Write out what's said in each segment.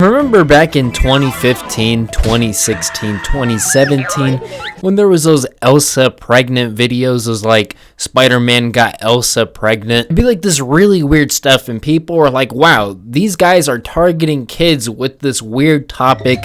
Remember back in 2015, 2016, 2017, when there was those Elsa pregnant videos, those like Spider-Man got Elsa pregnant? It'd be like this really weird stuff and people are like, wow, these guys are targeting kids with this weird topic.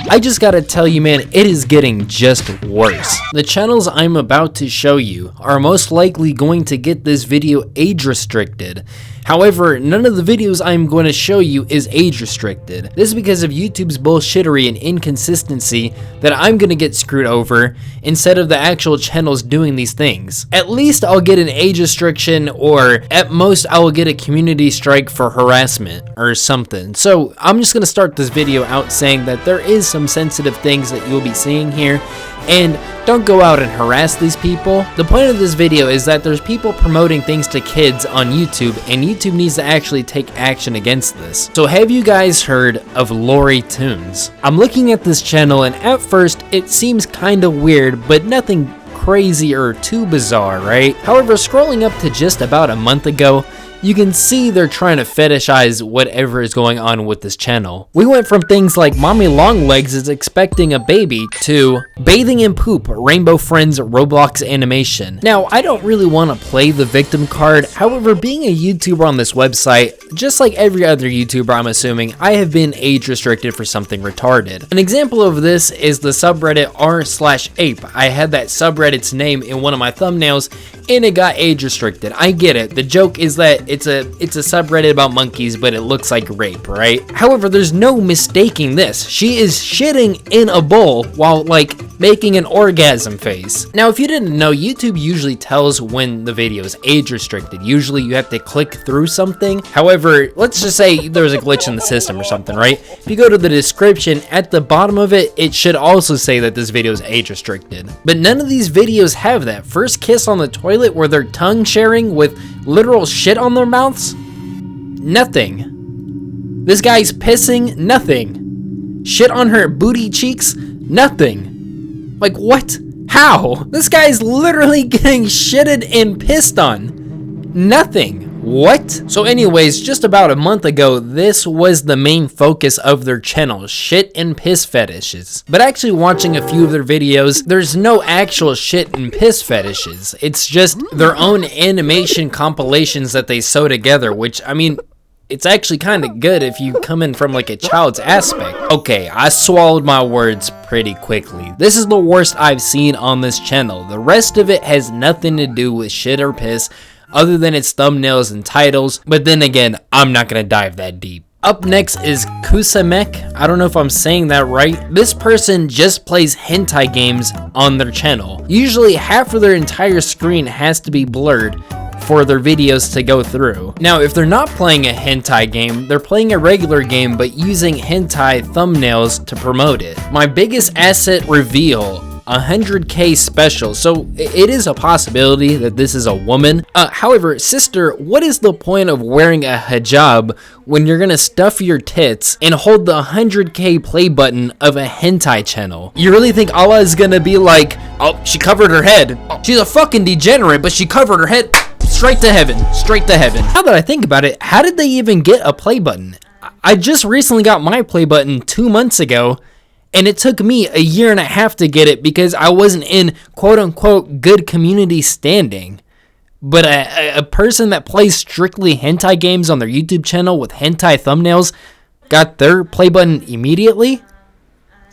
I just gotta tell you, man, it is getting just worse. The channels I'm about to show you are most likely going to get this video age restricted. However, none of the videos I'm going to show you is age restricted. This is because of YouTube's bullshittery and inconsistency that I'm going to get screwed over instead of the actual channels doing these things. At least I'll get an age restriction, or at most I will get a community strike for harassment or something. So I'm just going to start this video out saying that there is some sensitive things that you'll be seeing here, and don't go out and harass these people. The point of this video is that there's people promoting things to kids on YouTube, and YouTube needs to actually take action against this. So have you guys heard of Lori Tunes? I'm looking at this channel and at first it seems kinda weird, but nothing crazy or too bizarre, right? However, scrolling up to just about a month ago, you can see they're trying to fetishize whatever is going on with this channel. We went from things like Mommy Longlegs is expecting a baby to bathing in poop, Rainbow Friends Roblox animation. Now, I don't really want to play the victim card. However, being a YouTuber on this website, just like every other YouTuber I'm assuming, I have been age restricted for something retarded. An example of this is the subreddit r/ape. I had that subreddit's name in one of my thumbnails and it got age restricted. I get it. The joke is that it's a subreddit about monkeys, but it looks like rape, right? However, there's no mistaking this. She is shitting in a bowl while like making an orgasm face. Now, if you didn't know, YouTube usually tells when the video is age restricted. Usually you have to click through something. However, let's just say there was a glitch in the system or something, right? If you go to the description, at the bottom of it, it should also say that this video is age restricted. But none of these videos have that. First kiss on the toilet where they're tongue sharing with literal shit on their mouths? Nothing. This guy's pissing? Nothing. Shit on her booty cheeks? Nothing. Like, what? How? This guy's literally getting shitted and pissed on. Nothing. What? So anyways, just about a month ago, this was the main focus of their channel, shit and piss fetishes. But actually watching a few of their videos, there's no actual shit and piss fetishes. It's just their own animation compilations that they sew together, which, I mean, it's actually kind of good if you come in from like a child's aspect. Okay, I swallowed my words pretty quickly. This is the worst I've seen on this channel. The rest of it has nothing to do with shit or piss, other than its thumbnails and titles, but then again, I'm not gonna dive that deep. Up next is Kusamek. I don't know if I'm saying that right. This person just plays hentai games on their channel. Usually half of their entire screen has to be blurred for their videos to go through. Now, if they're not playing a hentai game, they're playing a regular game but using hentai thumbnails to promote it. My biggest asset reveal, 100K special. So it is a possibility that this is a woman. However, sister, what is the point of wearing a hijab when you're gonna stuff your tits and hold the 100K play button of a hentai channel? You really think Allah is gonna be like, oh, she covered her head. She's a fucking degenerate, but she covered her head. Straight to heaven, straight to heaven. Now that I think about it, how did they even get a play button? I just recently got my play button 2 months ago, and it took me a year and a half to get it because I wasn't in quote-unquote good community standing. But a person that plays strictly hentai games on their YouTube channel with hentai thumbnails got their play button immediately?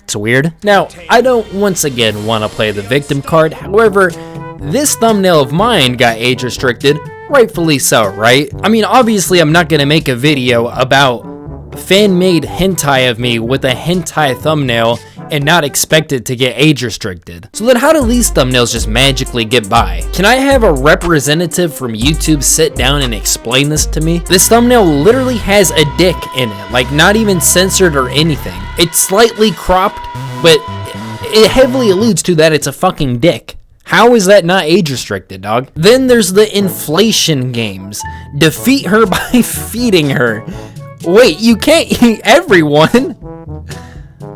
It's weird. Now, I don't once again want to play the victim card. However, this thumbnail of mine got age restricted, rightfully so, right? I mean, obviously I'm not gonna make a video about fan-made hentai of me with a hentai thumbnail and not expect it to get age restricted. So then how do these thumbnails just magically get by? Can I have a representative from YouTube sit down and explain this to me? This thumbnail literally has a dick in it, like not even censored or anything. It's slightly cropped, but it heavily alludes to that it's a fucking dick. How is that not age restricted, dog? Then there's the inflation games. Defeat her by feeding her. Wait, you can't eat everyone?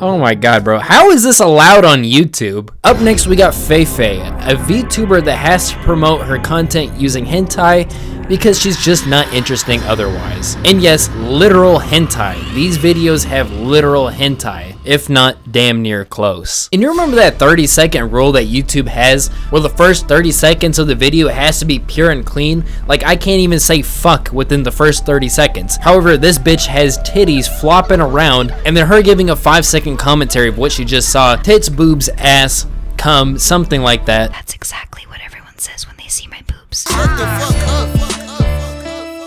Oh my god, bro. How is this allowed on YouTube? Up next, we got Feifei, a VTuber that has to promote her content using hentai. because she's just not interesting otherwise. And yes, literal hentai. These videos have literal hentai, if not damn near close. And you remember that 30-second rule that YouTube has, where the first 30 seconds of the video has to be pure and clean? Like, I can't even say fuck within the first 30 seconds. However, this bitch has titties flopping around, and then her giving a 5-second commentary of what she just saw. Tits, boobs, ass, cum, something like that. That's exactly what everyone says when they see my boobs. Shut the fuck up.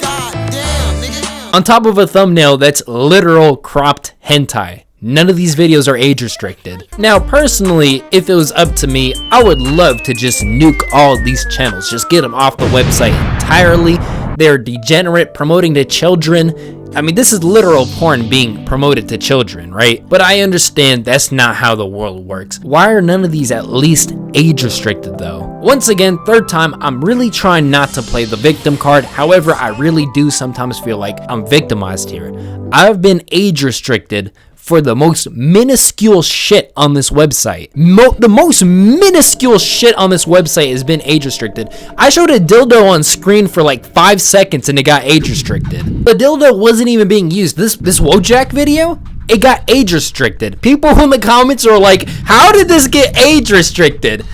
God damn, nigga. On top of a thumbnail that's literal cropped hentai. None of these videos are age restricted. Now, personally, if it was up to me, I would love to just nuke all these channels. Just get them off the website entirely. They're degenerate, promoting to children. I mean, this is literal porn being promoted to children, right? But I understand that's not how the world works. Why are none of these at least age restricted though? Once again, third time, I'm really trying not to play the victim card. However, I really do sometimes feel like I'm victimized here. I've been age restricted for the most minuscule shit on this website. The most minuscule shit on this website has been age restricted. I showed a dildo on screen for like 5 seconds and it got age restricted. The dildo wasn't even being used. This Wojak video, it got age restricted. People in the comments are like, how did this get age restricted?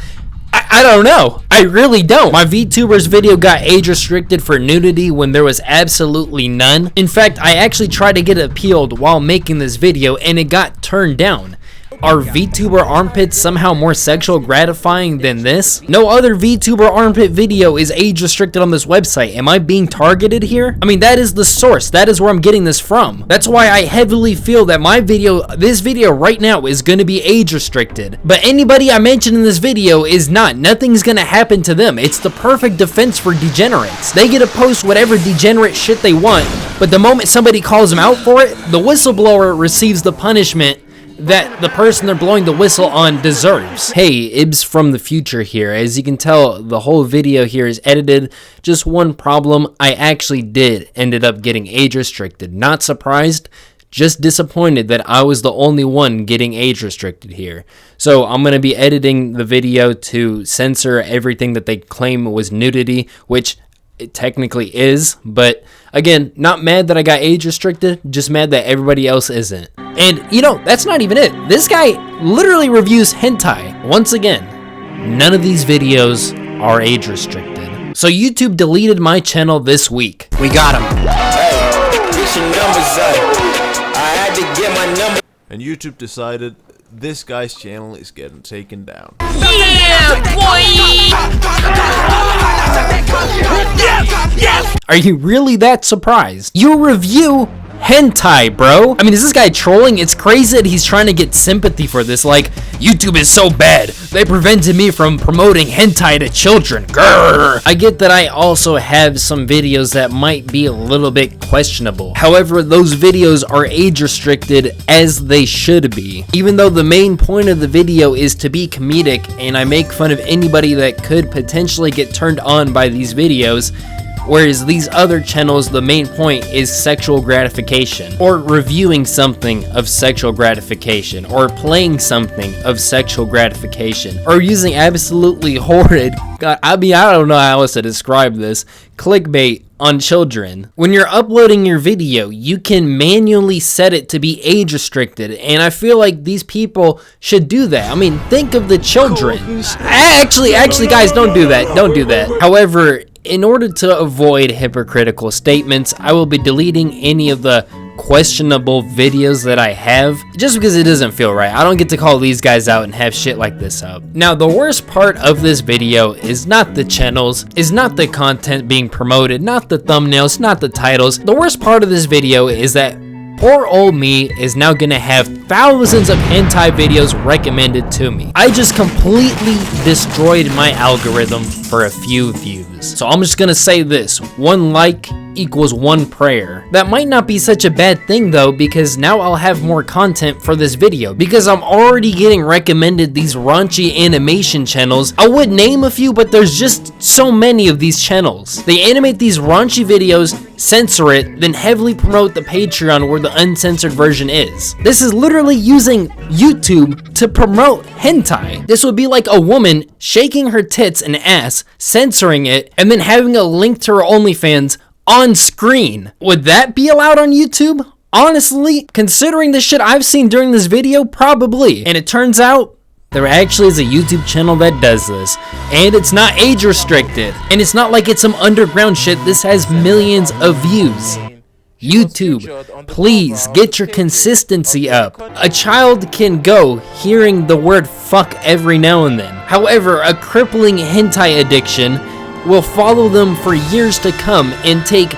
I don't know. I really don't. My VTuber's video got age restricted for nudity when there was absolutely none. In fact, I actually tried to get it appealed while making this video and it got turned down. Are VTuber armpits somehow more sexual gratifying than this? No other VTuber armpit video is age restricted on this website. Am I being targeted here? I mean, that is the source. That is where I'm getting this from. That's why I heavily feel that this video right now is going to be age restricted. But anybody I mention in this video is not. Nothing's going to happen to them. It's the perfect defense for degenerates. They get to post whatever degenerate shit they want, but the moment somebody calls them out for it, the whistleblower receives the punishment that the person they're blowing the whistle on deserves. Hey, Ibs from the future here. As you can tell, the whole video here is edited. Just one problem, I actually ended up getting age restricted. Not surprised, just disappointed that I was the only one getting age restricted here. So I'm going to be editing the video to censor everything that they claim was nudity, which it technically is, but again, not mad that I got age restricted, just mad that everybody else isn't. And you know, that's not even it. This guy literally reviews hentai. Once again, none of these videos are age restricted. So YouTube deleted my channel this week. We got him. Hey, get your numbers up. I had to get my number. And YouTube decided this guy's channel is getting taken down. Yeah, Are you really that surprised? You review hentai, bro. I mean, is this guy trolling? It's crazy that he's trying to get sympathy for this. Like, YouTube is so bad. They prevented me from promoting hentai to children. Grrr. I get that I also have some videos that might be a little bit questionable. However, those videos are age restricted as they should be. Even though the main point of the video is to be comedic and I make fun of anybody that could potentially get turned on by these videos, whereas these other channels, the main point is sexual gratification, or reviewing something of sexual gratification, or playing something of sexual gratification, or using absolutely horrid, I don't know how else to describe this, clickbait on children. When you're uploading your video, you can manually set it to be age restricted, and I feel like these people should do that. I mean, think of the children. Actually, guys, don't do that. Don't do that. However, in order to avoid hypocritical statements, I will be deleting any of the questionable videos that I have, just because it doesn't feel right. I don't get to call these guys out and have shit like this up. Now, the worst part of this video is not the channels, is not the content being promoted, not the thumbnails, not the titles. The worst part of this video is that poor old me is now gonna have thousands of hentai videos recommended to me. I just completely destroyed my algorithm for a few views. So I'm just gonna say this, 1 like equals 1 prayer. That might not be such a bad thing though, because now I'll have more content for this video, because I'm already getting recommended these raunchy animation channels. I would name a few, but there's just so many of these channels. They animate these raunchy videos, censor it, then heavily promote the Patreon where the uncensored version is. This is literally literally using YouTube to promote hentai. This would be like a woman shaking her tits and ass, censoring it, and then having a link to her OnlyFans on screen. Would that be allowed on YouTube? Honestly, considering the shit I've seen during this video, probably. And it turns out there actually is a YouTube channel that does this, and it's not age restricted, and it's not like it's some underground shit. This has millions of views. YouTube, please get your consistency up. A child can go hearing the word fuck every now and then. However, a crippling hentai addiction will follow them for years to come and take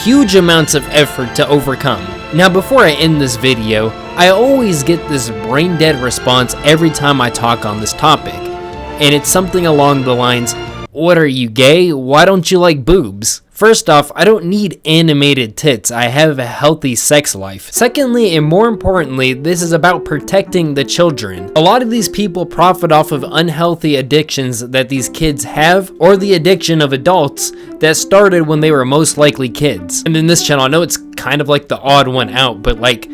huge amounts of effort to overcome. Now, before I end this video, I always get this brain dead response every time I talk on this topic, and it's something along the lines, "What, are you gay? Why don't you like boobs?" First off, I don't need animated tits. I have a healthy sex life. Secondly, and more importantly, this is about protecting the children. A lot of these people profit off of unhealthy addictions that these kids have, or the addiction of adults that started when they were most likely kids. And in this channel, I know it's kind of like the odd one out, but like,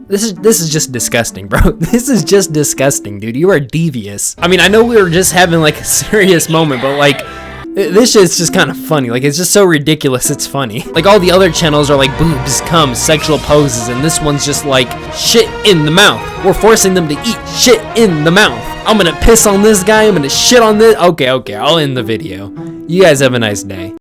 this is just disgusting, bro. This is just disgusting, dude. You are devious. I mean, I know we were just having like a serious moment, but like, this shit's just kind of funny. Like, it's just so ridiculous, it's funny. Like, all the other channels are like boobs, cum, sexual poses, and this one's just like shit in the mouth. We're forcing them to eat shit in the mouth. I'm gonna piss on this guy, I'm gonna shit on this. Okay, I'll end the video. You guys have a nice day.